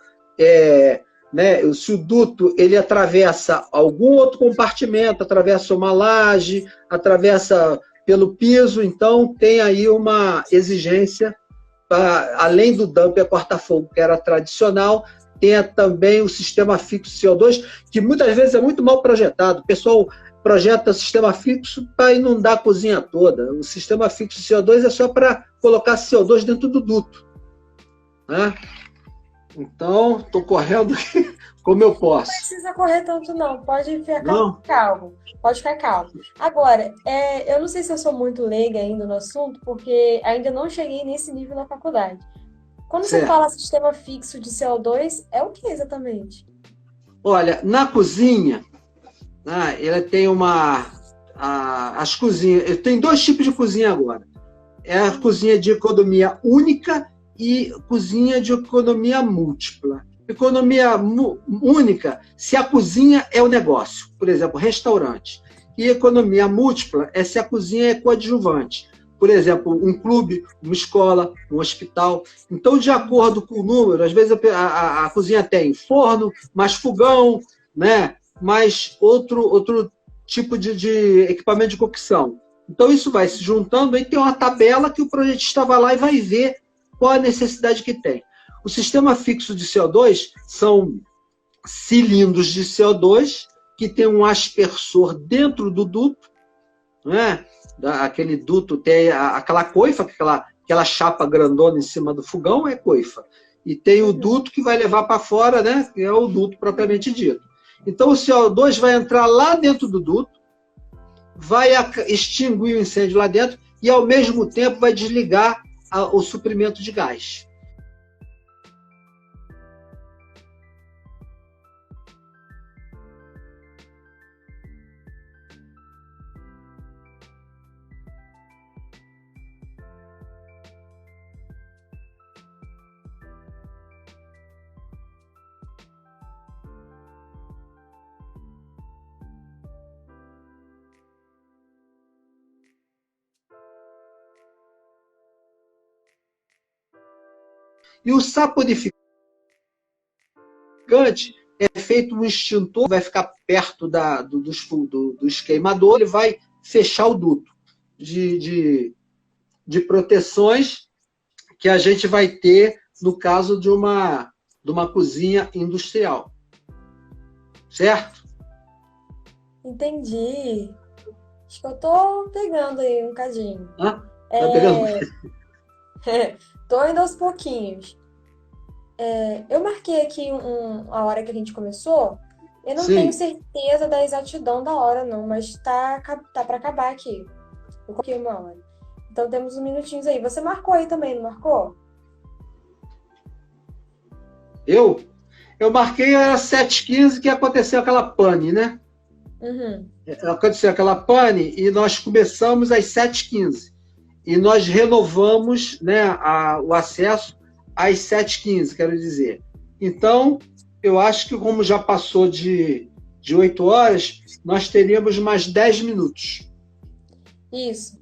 [SPEAKER 2] né, se o duto ele atravessa algum outro compartimento, atravessa uma laje, atravessa pelo piso, então tem aí uma exigência, além do dumper corta-fogo, que era tradicional, tenha também o sistema fixo CO2, que muitas vezes é muito mal projetado. O pessoal projeta o sistema fixo para inundar a cozinha toda. O sistema fixo CO2 é só para colocar CO2 dentro do duto, né? Então, estou correndo como eu posso.
[SPEAKER 1] Não precisa correr tanto, não. Pode ficar calmo. Pode ficar calmo. Agora, eu não sei se eu sou muito leiga ainda no assunto, porque ainda não cheguei nesse nível na faculdade. Quando você fala sistema fixo de CO2, é o que exatamente?
[SPEAKER 2] Olha, na cozinha, ela tem as cozinhas... Tem 2 tipos de cozinha agora. É a cozinha de economia única e cozinha de economia múltipla. Economia única, se a cozinha é o negócio, por exemplo, restaurante, E economia múltipla é se a cozinha é coadjuvante. Por exemplo, um clube, uma escola, um hospital. Então, de acordo com o número, às vezes a cozinha tem forno, mais fogão, né? Mais outro tipo de equipamento de cocção. Então, isso vai se juntando, aí tem uma tabela que o projetista vai lá e vai ver qual a necessidade que tem. O sistema fixo de CO2 são cilindros de CO2 que tem um aspersor dentro do duto, né? Aquele duto tem aquela coifa, aquela chapa grandona em cima do fogão é coifa. E tem o duto que vai levar para fora, né? Que é o duto propriamente dito. Então o CO2 vai entrar lá dentro do duto, vai extinguir o incêndio lá dentro e ao mesmo tempo vai desligar o suprimento de gás. E o saponificante é feito um extintor, vai ficar perto dos queimadores, ele vai fechar o duto de proteções que a gente vai ter no caso de uma cozinha industrial. Certo?
[SPEAKER 1] Entendi. Acho que eu tô pegando aí um cadinho.
[SPEAKER 2] Tá pegando?
[SPEAKER 1] Tô indo aos pouquinhos. Eu marquei aqui a hora que a gente começou. Eu não tenho certeza da exatidão da hora, não, mas tá para acabar aqui. Eu coloquei 1 hora. Então temos uns minutinhos aí. Você marcou aí também, não marcou?
[SPEAKER 2] Eu marquei era 7h15 que aconteceu aquela pane, né?
[SPEAKER 1] Uhum.
[SPEAKER 2] Aconteceu aquela pane e nós começamos às 7h15. E nós renovamos, né, o acesso às 7h15, quero dizer. Então, eu acho que como já passou de 8 horas, nós teríamos mais 10 minutos.
[SPEAKER 1] Isso.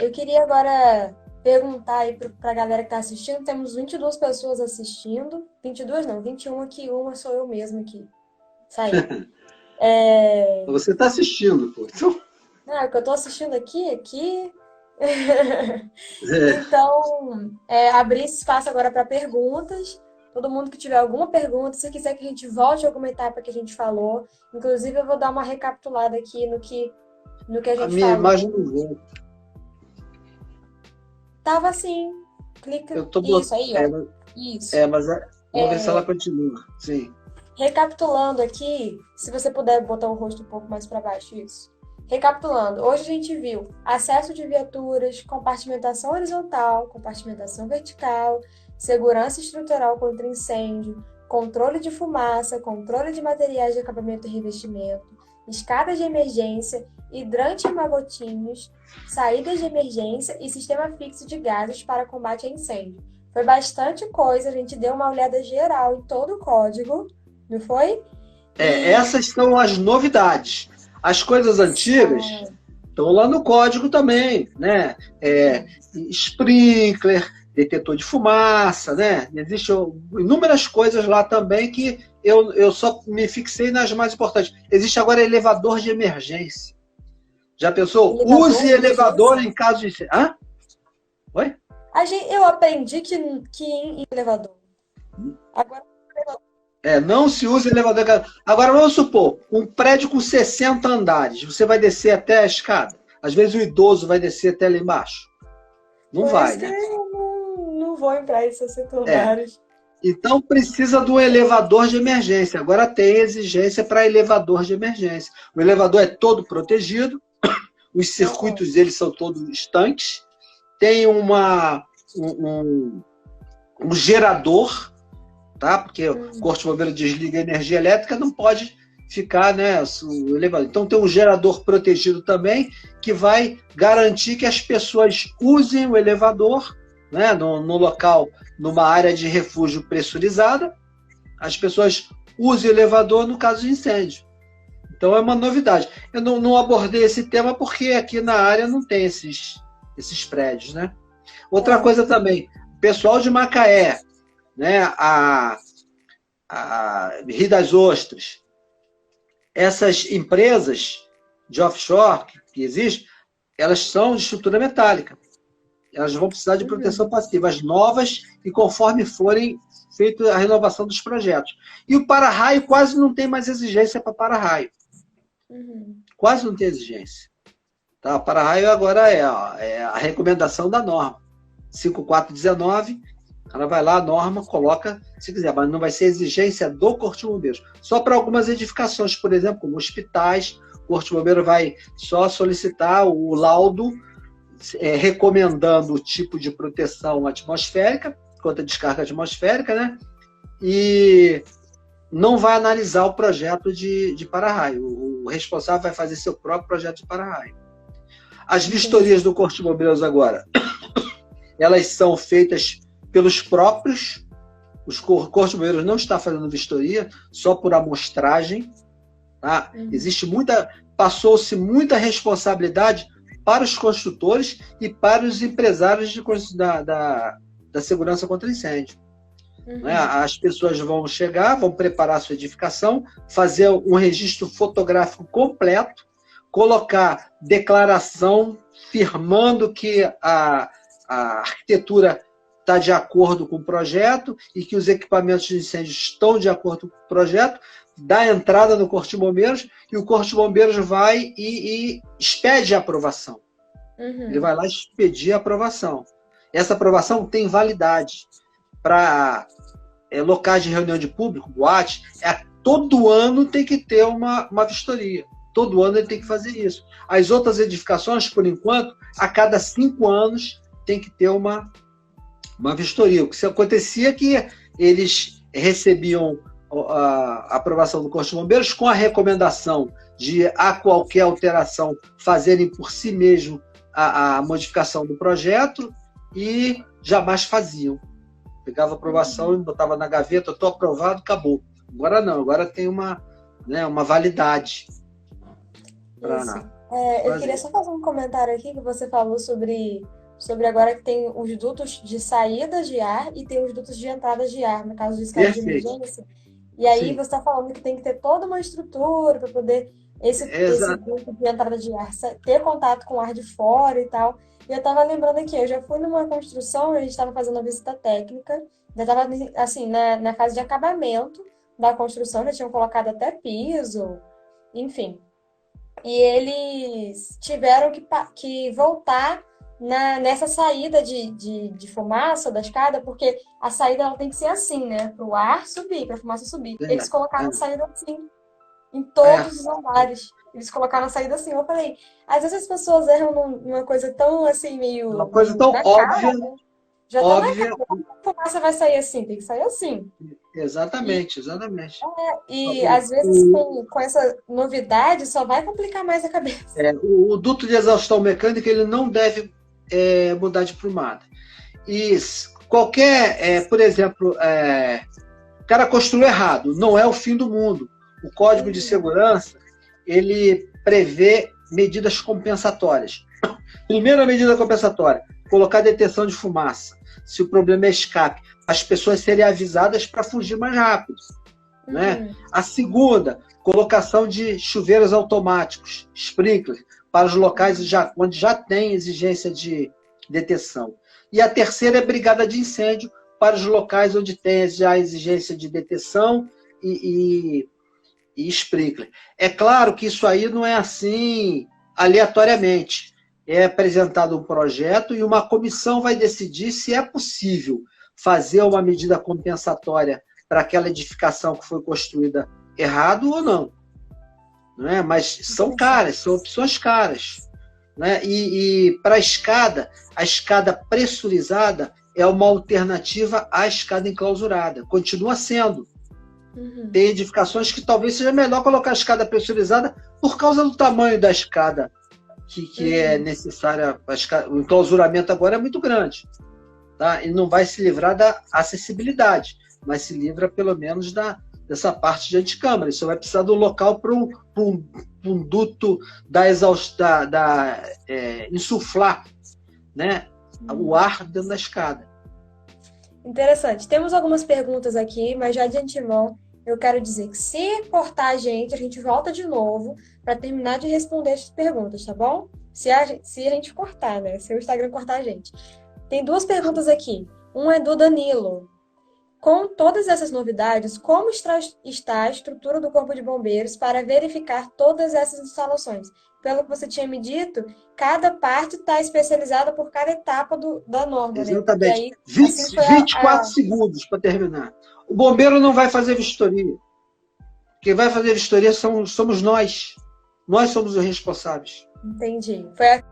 [SPEAKER 1] Eu queria agora perguntar aí para a galera que está assistindo. Temos 22 pessoas assistindo. 22 não, 21 aqui. Uma sou eu mesma aqui. Saí.
[SPEAKER 2] Você está assistindo, pô.
[SPEAKER 1] Não, é que eu estou assistindo aqui. Então, abrir esse espaço agora para perguntas. Todo mundo que tiver alguma pergunta, se quiser que a gente volte a alguma etapa que a gente falou. Inclusive, eu vou dar uma recapitulada aqui no que a gente falou.
[SPEAKER 2] A minha imagem não volta.
[SPEAKER 1] Tava assim. Clica.
[SPEAKER 2] Eu tô
[SPEAKER 1] Isso aí, ó. Isso.
[SPEAKER 2] Mas vamos ver se ela continua. Sim.
[SPEAKER 1] Recapitulando aqui, se você puder botar o rosto um pouco mais para baixo, isso. Recapitulando, hoje a gente viu acesso de viaturas, compartimentação horizontal, compartimentação vertical, segurança estrutural contra incêndio, controle de fumaça, controle de materiais de acabamento e revestimento, escadas de emergência, hidrante e magotinhos, saídas de emergência e sistema fixo de gases para combate a incêndio. Foi bastante coisa, a gente deu uma olhada geral em todo o código, não foi?
[SPEAKER 2] Essas são as novidades. As coisas antigas estão lá no código também, né? Sprinkler, detetor de fumaça, né? Existem inúmeras coisas lá também que eu só me fixei nas mais importantes. Existe agora elevador de emergência. Já pensou? Use elevador em caso de... Hã? Oi?
[SPEAKER 1] Eu aprendi que em elevador. Agora...
[SPEAKER 2] não se usa elevador. Agora, vamos supor, um prédio com 60 andares. Você vai descer até a escada. Às vezes o idoso vai descer até lá embaixo. Não vai, né?
[SPEAKER 1] Eu não vou entrar em 60 andares.
[SPEAKER 2] Então, precisa do elevador de emergência. Agora tem exigência para elevador de emergência. O elevador é todo protegido. Os circuitos deles são todos estanques. Tem um gerador, tá? Porque o corpo de bombeiro desliga a energia elétrica, não pode ficar, né, o elevador. Então tem um gerador protegido também, que vai garantir que as pessoas usem o elevador, né, no local, numa área de refúgio pressurizada, as pessoas usem o elevador no caso de incêndio. Então é uma novidade. Eu não abordei esse tema porque aqui na área não tem esses prédios, né? Outra coisa também, pessoal de Macaé, né? A Rio das Ostras, essas empresas de offshore que existem, elas são de estrutura metálica. Elas vão precisar de proteção passiva, as novas, e conforme forem feita a renovação dos projetos. E o para-raio quase não tem mais exigência para para-raio. Quase não tem exigência. Tá? O para-raio agora é a recomendação da norma. 5419, ela vai lá, a norma, coloca, se quiser, mas não vai ser exigência do Corpo de Bombeiros. Só para algumas edificações, por exemplo, como hospitais, o Corpo de Bombeiros vai só solicitar o laudo recomendando o tipo de proteção atmosférica, contra a descarga atmosférica, né? E não vai analisar o projeto de para-raio. O responsável vai fazer seu próprio projeto de para-raio. As vistorias do Corpo de Bombeiros agora, elas são feitas pelos próprios. O Corpo de Bombeiros não está fazendo vistoria, só por amostragem. Tá? Passou-se muita responsabilidade para os construtores e para os empresários da segurança contra incêndio. Né? As pessoas vão chegar, vão preparar a sua edificação, fazer um registro fotográfico completo, colocar declaração firmando que a arquitetura está de acordo com o projeto e que os equipamentos de incêndio estão de acordo com o projeto, dá entrada no Corpo de Bombeiros e o Corpo de Bombeiros vai e expede a aprovação. Ele vai lá expedir a aprovação. Essa aprovação tem validade para locais de reunião de público, boate, todo ano tem que ter uma vistoria. Todo ano ele tem que fazer isso. As outras edificações, por enquanto, a cada 5 anos tem que ter uma vistoria. O que acontecia é que eles recebiam a aprovação do Corpo de Bombeiros com a recomendação de, a qualquer alteração, fazerem por si mesmo a modificação do projeto e jamais faziam. Pegava a aprovação e botava na gaveta, estou aprovado, acabou. Agora não, agora tem uma validade.
[SPEAKER 1] Eu queria só fazer um comentário aqui que você falou sobre agora que tem os dutos de saída de ar e tem os dutos de entrada de ar, no caso de escada de emergência. E aí você está falando que tem que ter toda uma estrutura para poder esse duto de entrada de ar ter contato com o ar de fora e tal. E eu estava lembrando aqui, eu já fui numa construção, a gente estava fazendo uma visita técnica, já estava assim, na fase de acabamento da construção, já tinham colocado até piso, enfim. E eles tiveram que voltar nessa saída de fumaça da escada, porque a saída ela tem que ser assim, né? Para o ar subir, para a fumaça subir. Eles colocaram a saída assim, em todos os andares. Eles colocaram a saída assim. Eu falei, às vezes as pessoas erram numa coisa tão assim, meio...
[SPEAKER 2] Uma coisa tão óbvia.
[SPEAKER 1] Né? Já tá na cara, a fumaça vai sair assim, tem que sair assim.
[SPEAKER 2] Exatamente.
[SPEAKER 1] E às vezes com essa novidade só vai complicar mais a cabeça.
[SPEAKER 2] O duto de exaustão mecânica ele não deve mudar de prumada. E qualquer, por exemplo, o cara construiu errado, não é o fim do mundo. O Código de Segurança ele prevê medidas compensatórias. Primeira medida compensatória, colocar deteção de fumaça. Se o problema é escape, as pessoas serem avisadas para fugir mais rápido. Né? A segunda, colocação de chuveiros automáticos, sprinkler, para os locais onde já tem exigência de deteção. E a terceira é brigada de incêndio para os locais onde tem já exigência de deteção e sprinkler. É claro que isso aí não é assim aleatoriamente. É apresentado um projeto e uma comissão vai decidir se é possível fazer uma medida compensatória para aquela edificação que foi construída errado ou não. Não é? Mas são caras, são opções caras. Né? E para a escada pressurizada é uma alternativa à escada enclausurada. Continua sendo. Tem edificações que talvez seja melhor colocar a escada pressurizada por causa do tamanho da escada que é necessária. O enclausuramento agora é muito grande. Tá? E não vai se livrar da acessibilidade, mas se livra pelo menos dessa parte de anticâmara. Isso vai precisar do local para um duto insuflar, né, o ar dentro da escada.
[SPEAKER 1] Interessante. Temos algumas perguntas aqui, mas já de antemão eu quero dizer que se cortar a gente volta de novo para terminar de responder essas perguntas, tá bom? Se a gente cortar, né? Se o Instagram cortar a gente. Tem duas perguntas aqui. Uma é do Danilo. Com todas essas novidades, como está a estrutura do Corpo de Bombeiros para verificar todas essas instalações? Pelo que você tinha me dito, cada parte está especializada por cada etapa da norma, né?
[SPEAKER 2] Exatamente.
[SPEAKER 1] Aí,
[SPEAKER 2] 24 segundos para terminar. O bombeiro não vai fazer vistoria. Quem vai fazer vistoria somos nós. Nós somos os responsáveis.
[SPEAKER 1] Entendi. Foi a